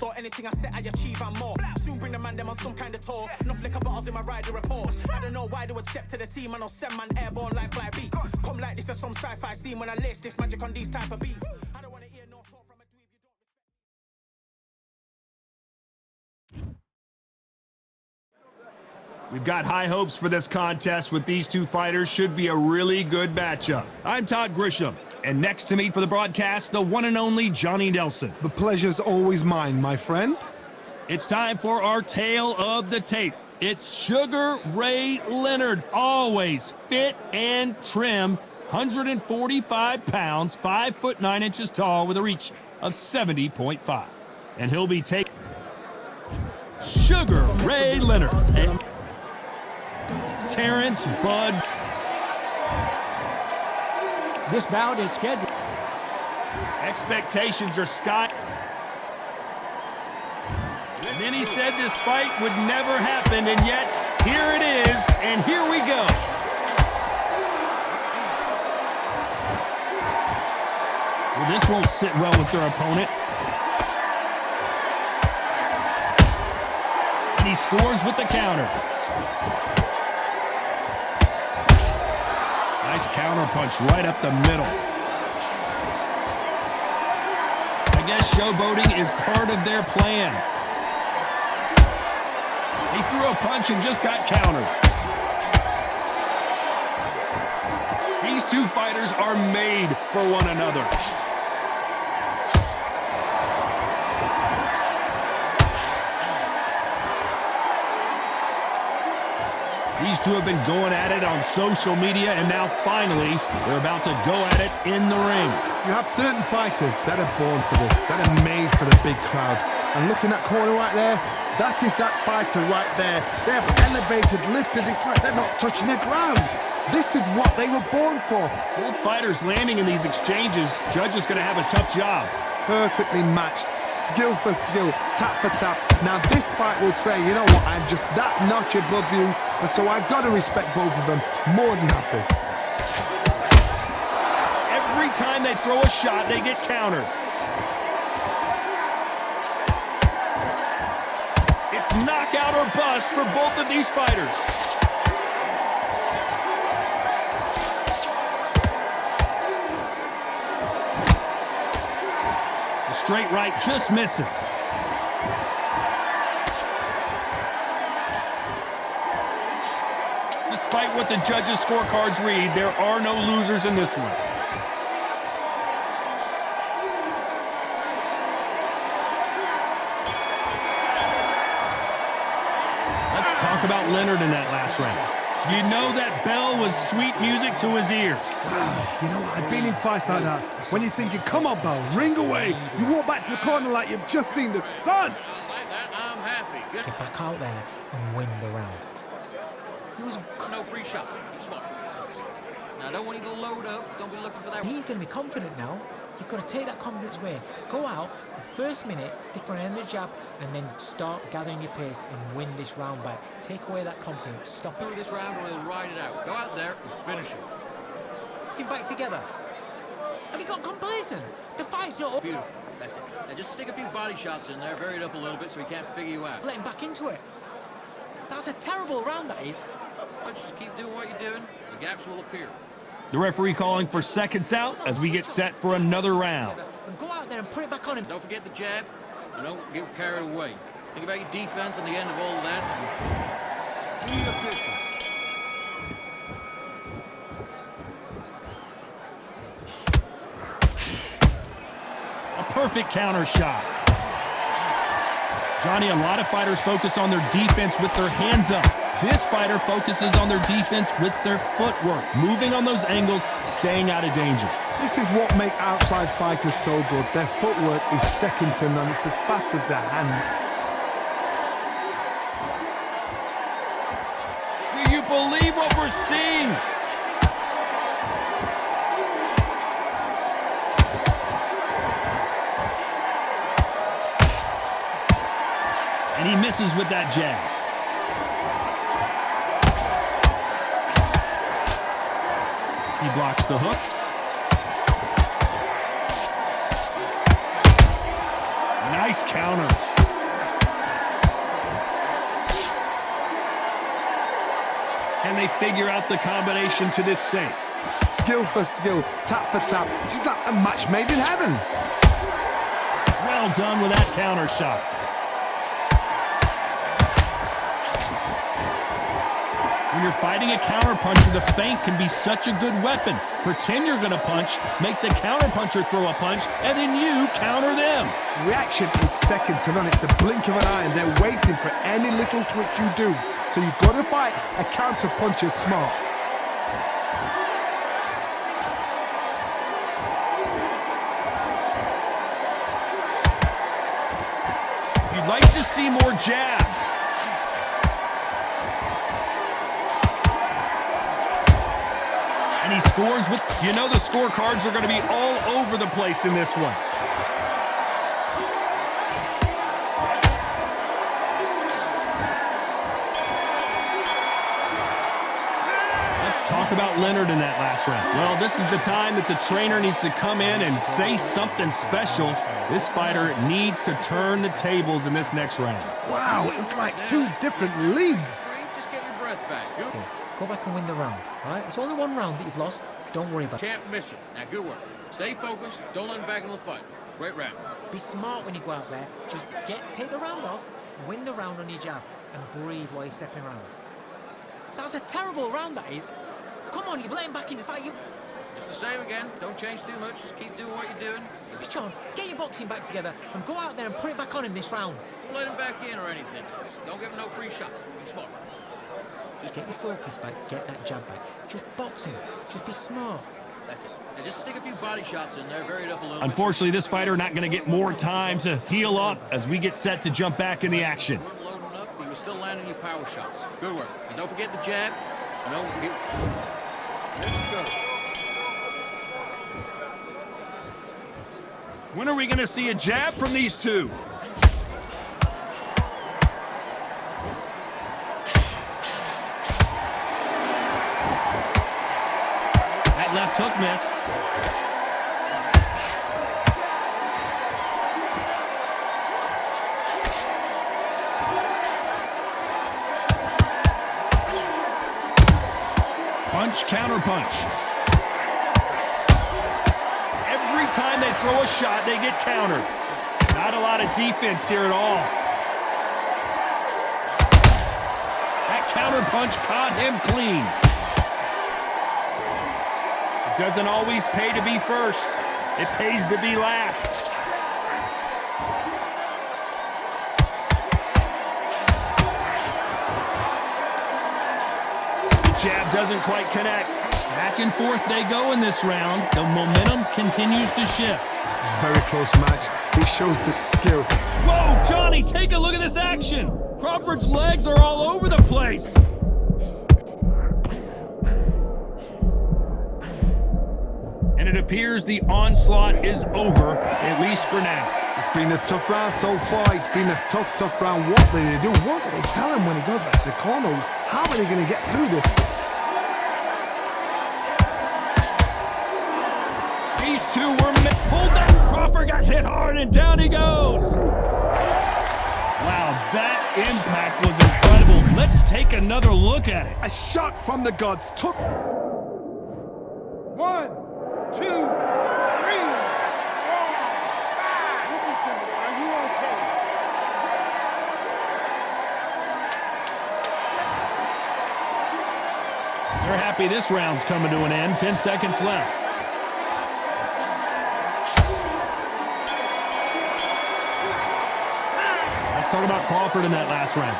So anything I set, I achieve and more. Soon bring the man them on some kind of tour. No flicker bottles in my rider report. I don't know why they would step to the team and I'll send man airborne like fly beat. Come like this as some sci-fi scene when I list this magic on these type of beats. I don't want to hear no talk from a dweeb you don't respect. We've got high hopes for this contest with these two fighters. Should be a really good matchup. I'm Todd Grisham, and next to me for the broadcast, the one and only Johnny Nelson. The pleasure's always mine, my friend. It's time for our tale of the tape. It's Sugar Ray Leonard, always fit and trim, 145 pounds, 5'9" tall with a reach of 70.5. And he'll be taking Sugar Ray Leonard and Terrence Bud. This bout is scheduled. Expectations are sky. And then he said this fight would never happen, and yet here it is, and here we go. Well, this won't sit well with their opponent. And he scores with the counter. Nice counter punch right up the middle. I guess showboating is part of their plan. He threw a punch and just got countered. These two fighters are made for one another. These two have been going at it on social media, and now finally, they're about to go at it in the ring. You have certain fighters that are born for this, that are made for the big crowd. And looking at that corner right there, that is that fighter right there. They have elevated, lifted, it's like they're not touching the ground. This is what they were born for. Both fighters landing in these exchanges, Judge is going to have a tough job. Perfectly matched, skill for skill, tap for tap. Now this fight will say, you know what, I'm just that notch above you, and so I've got to respect both of them more than happy. Every time they throw a shot, they get countered. It's knockout or bust for both of these fighters. The straight right just misses. Despite what the judges' scorecards read, there are no losers in this one. Let's talk about Leonard in that last round. You know that bell was sweet music to his ears. Wow, you know what, I've been in fights like that. When you're thinking, come on, bell, ring away. You walk back to the corner like you've just seen the sun. Like that, I'm happy. Good. Get back out there and win the round. He was No free shots. Smart. Now, I don't want you to load up. Don't be looking for that. He's going to be confident now. You've got to take that confidence away. Go out, the first minute, stick on the end of the jab, and then start gathering your pace and win this round back. Take away that confidence. Stop it. Do this round or he'll ride it out. Go out there and finish it. Sit back together. Have you got complacent? The fight's not up. Beautiful. That's it. Now, just stick a few body shots in there, vary it up a little bit so he can't figure you out. Let him back into it. That's a terrible round, that is. Just keep doing what you're doing. The gaps will appear. The referee calling for seconds out as we get set for another round. And go out there and put it back on him. Don't forget the jab. And don't get carried away. Think about your defense and the end of all of that. A perfect counter shot. Johnny, a lot of fighters focus on their defense with their hands up. This fighter focuses on their defense with their footwork, moving on those angles, staying out of danger. This is what makes outside fighters so good. Their footwork is second to none. It's as fast as their hands. Do you believe what we're seeing? And he misses with that jab. He blocks the hook. Nice counter. And they figure out the combination to this safe. Skill for skill, tap for tap. She's like a match made in heaven. Well done with that counter shot. When you're fighting a counter puncher, the feint can be such a good weapon. Pretend you're going to punch, make the counter puncher throw a punch, and then you counter them. Reaction is second to none. It's the blink of an eye, and they're waiting for any little twitch you do. So you've got to fight a counter puncher smart. You'd like to see more jabs. And he scores with, you know the scorecards are going to be all over the place in this one. Let's talk about Leonard in that last round. Well, this is the time that the trainer needs to come in and say something special. This fighter needs to turn the tables in this next round. Wow, it was like two different leagues. Just get your breath back. Good. Okay, go back and win the round, all right? It's only one round that you've lost. Don't worry about it. Can't miss it. Now, good work. Stay focused. Don't let him back in the fight. Great round. Be smart when you go out there. Just take the round off, win the round on your jab, and breathe while you're stepping around. That was a terrible round, that is. Come on, you've let him back in the fight. Just the same again. Don't change too much. Just keep doing what you're doing. John, get your boxing back together and go out there and put it back on him this round. Don't let him back in or anything. Don't give him no free shots. Be smart. Just get your focus back, get that jab back. Just box him. Just be smart. That's it. And just stick a few body shots in there. Vary it up a little. Unfortunately, this fighter not going to get more time to heal up as we get set to jump back in the action. You weren't loading up. He was still landing your power shots. Good work. And don't forget the jab. And don't forget... When are we going to see a jab from these two? That left hook missed. Punch, counter punch. Every time they throw a shot, they get countered. Not a lot of defense here at all. That counter punch caught him clean. It doesn't always pay to be first. It pays to be last. The jab doesn't quite connect. Back and forth they go in this round. The momentum continues to shift. Very close match. It shows the skill. Whoa, Johnny, take a look at this action. Crawford's legs are all over the place. And it appears the onslaught is over, at least for now. It's been a tough round so far. It's been a tough round. What did they do? What did they tell him when he goes back to the corner? How are they going to get through this? These two were pulled down. Crawford got hit hard and down he goes. Wow, that impact was incredible. Let's take another look at it. A shot from the gods took... 1, 2, 3, 4, 5. Listen to me. Are you okay? They're happy this round's coming to an end. 10 seconds left. Let's talk about Crawford in that last round.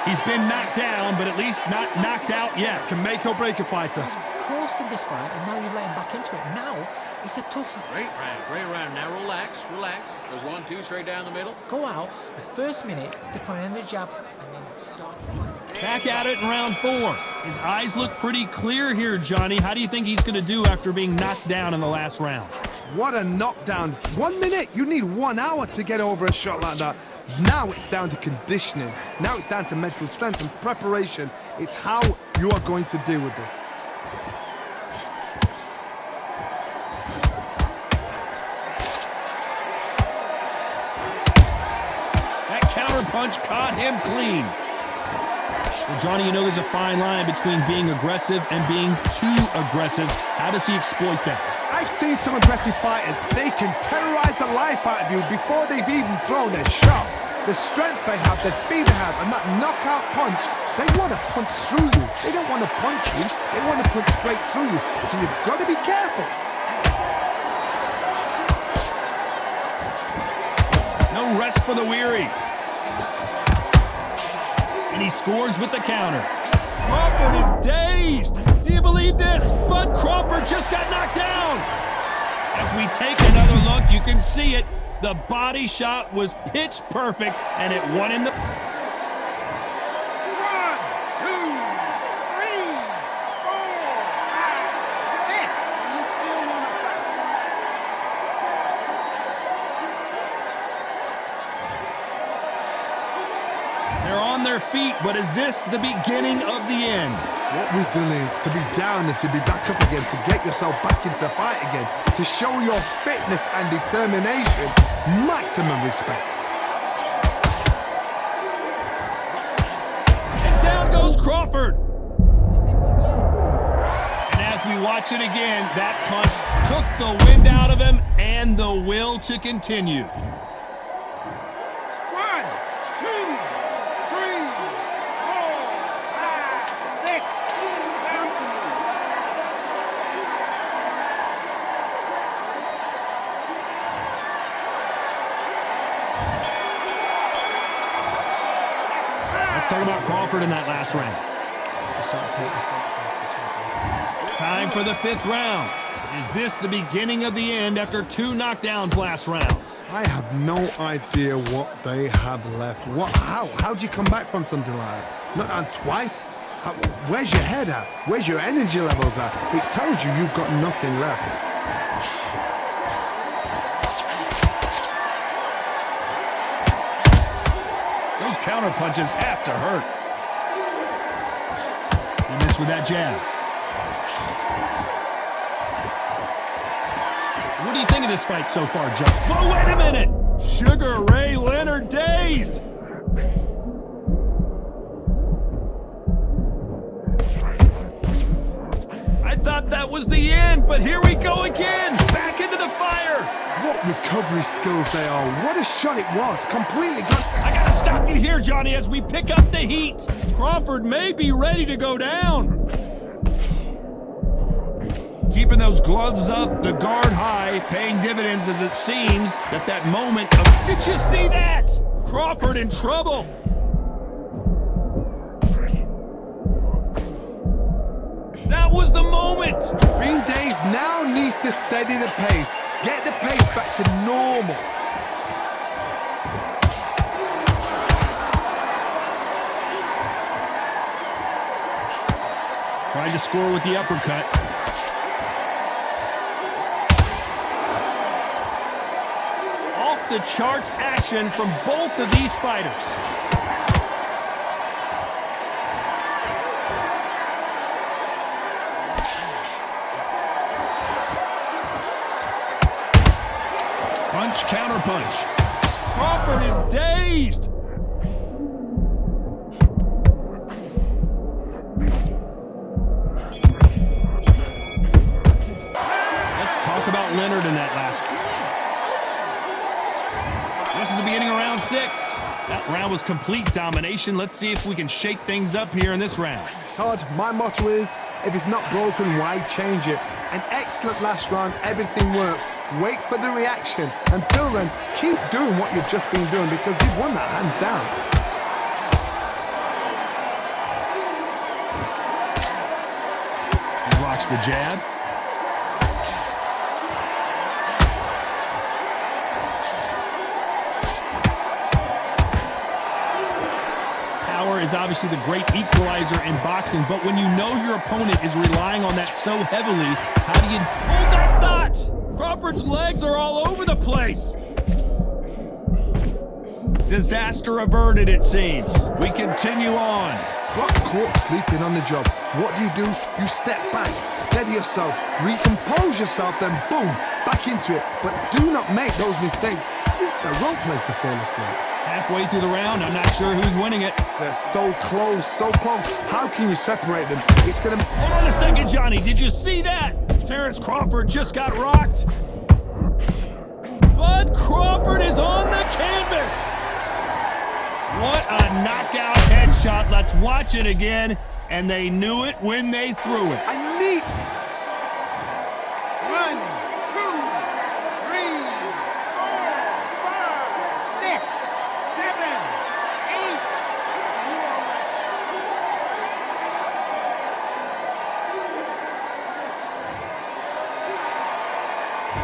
He's been knocked down, but at least not knocked out yet. Can make or break a fighter. Coasted this fight, and now you've let him back into it. Now, it's a tough... Great round. Now relax. There's 1, 2, straight down the middle. Go out, the first minute, stick on end of the jab, and then start... Back at it in round 4. His eyes look pretty clear here, Johnny. How do you think he's going to do after being knocked down in the last round? What a knockdown. 1 minute. You need 1 hour to get over a shot like that. Now it's down to conditioning. Now it's down to mental strength and preparation. It's how you are going to deal with this. That counter punch caught him clean. Well, Johnny, you know there's a fine line between being aggressive and being too aggressive. How does he exploit that? I've seen some aggressive fighters. They can terrorize the life out of you before they've even thrown a shot. The strength they have, the speed they have, and that knockout punch, they want to punch through you. They don't want to punch you, they want to punch straight through you. So you've got to be careful. No rest for the weary. And he scores with the counter. Crawford is dazed. Do you believe this? Bud Crawford just got knocked down. As we take another look, you can see it. The body shot was pitch perfect, and it won him the... 1, 2, 3, 4, 5, 6. You still want to fight? They're on their feet, but is this the beginning of the end? What resilience to be down and to be back up again, to get yourself back into fight again, to show your fitness and determination. Maximum respect. And down goes Crawford. And as we watch it again, that punch took the wind out of him and the will to continue. 1, 2, 3, 4, 5, 6. Down to me. Let's talk about Crawford in that last round. He's starting to make mistakes. Time for the 5th round. Is this the beginning of the end after 2 knockdowns last round? I have no idea what they have left. How do you come back from something like that? Not down twice? Where's your head at? Where's your energy levels at? It tells you you've got nothing left. Those counter punches have to hurt. He missed with that jab. What do you think of this fight so far, Joe? Whoa, wait a minute! Sugar Ray Leonard dazed! I thought that was the end, but here we go again! Back into the fire! What recovery skills they are. What a shot it was. Completely gone. I gotta stop you here, Johnny, as we pick up the heat. Crawford may be ready to go down. Keeping those gloves up, the guard high, paying dividends as it seems that moment of... Did you see that? Crawford in trouble. That was the moment. Being dazed now needs to steady the pace. Get the pace back to normal. Trying to score with the uppercut. Off the charts action from both of these fighters. Punch, counter punch. Crawford is dazed. Let's talk about Leonard in that last. This is the beginning of round 6. That round was complete domination. Let's see if we can shake things up here in this round. Todd, my motto is, if it's not broken, why change it? An excellent last round, everything works. Wait for the reaction. Until then, keep doing what you've just been doing because you've won that hands down. He rocks the jab. Power is obviously the great equalizer in boxing, but when you know your opponent is relying on that so heavily, how do you hold that thought? Crawford's legs are all over the place. Disaster averted, it seems. We continue on. Got caught sleeping on the job. What do? You step back, steady yourself, recompose yourself, then boom, back into it. But do not make those mistakes. This is the wrong place to fall asleep. Halfway through the round, I'm not sure who's winning it. They're so close, so close. How can you separate them? It's gonna... Hold on a second, Johnny. Did you see that? Terrence Crawford just got rocked. Bud Crawford is on the canvas. What a knockout headshot. Let's watch it again. And they knew it when they threw it. I need... 1, 2, 3, 4, 5, 6, 7, 8.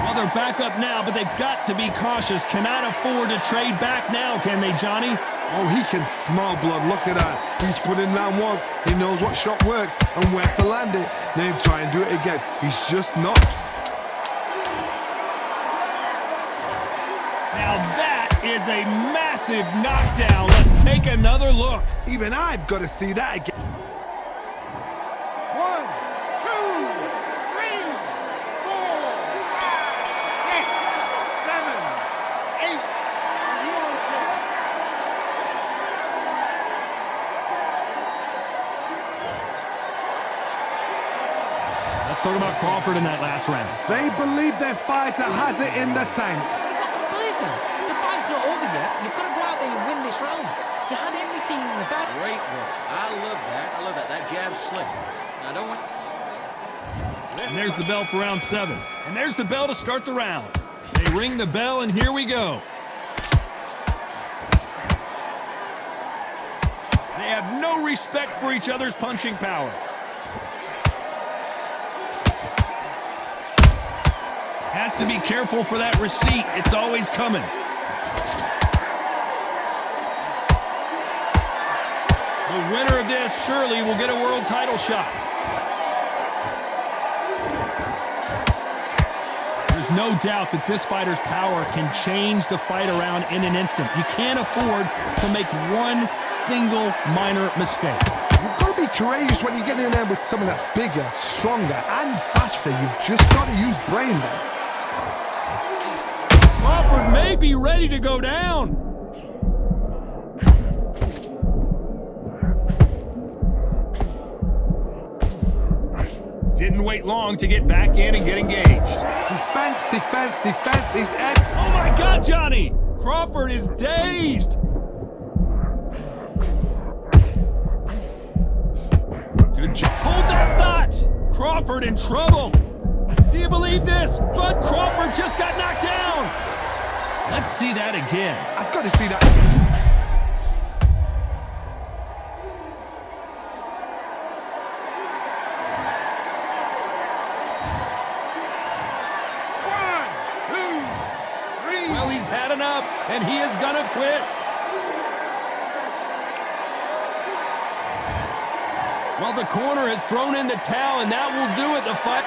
Well, they're back up now, but they've got to be cautious. Cannot afford to trade back now, can they, Johnny? Oh, he can smell blood. Look at that. He's put in round once. He knows what shot works and where to land it. Then he'll try and do it again. He's just not. Now that is a massive knockdown. Let's take another look. Even I've got to see that again. 1, 2, 3, 4, 5, 6, 7, 8. Let's talk about Crawford in that last round. They believe their fighter has it in the tank. Listen, the fight's not over yet. You've got to go out there and win this round. You had everything in the bag. Great work. I love that. I love that. That jab's slick. I don't want... And there's the bell for round 7. And there's the bell to start the round. They ring the bell, and here we go. They have no respect for each other's punching power. Has to be careful for that receipt. It's always coming. The winner of this surely will get a world title shot. There's no doubt that this fighter's power can change the fight around in an instant. You can't afford to make one single minor mistake. You've got to be courageous when you get in there with someone that's bigger, stronger, and faster. You've just got to use brain there. Crawford may be ready to go down. Didn't wait long to get back in and get engaged. Defense, defense, defense is... Oh my God, Johnny! Crawford is dazed. Good job. Hold that thought. Crawford in trouble. Do you believe this? Bud Crawford just got knocked down. Let's see that again. I've got to see that. 1, 2, 3. Well, he's had enough, and he is gonna quit. Well, the corner has thrown in the towel, and that will do it. The fight.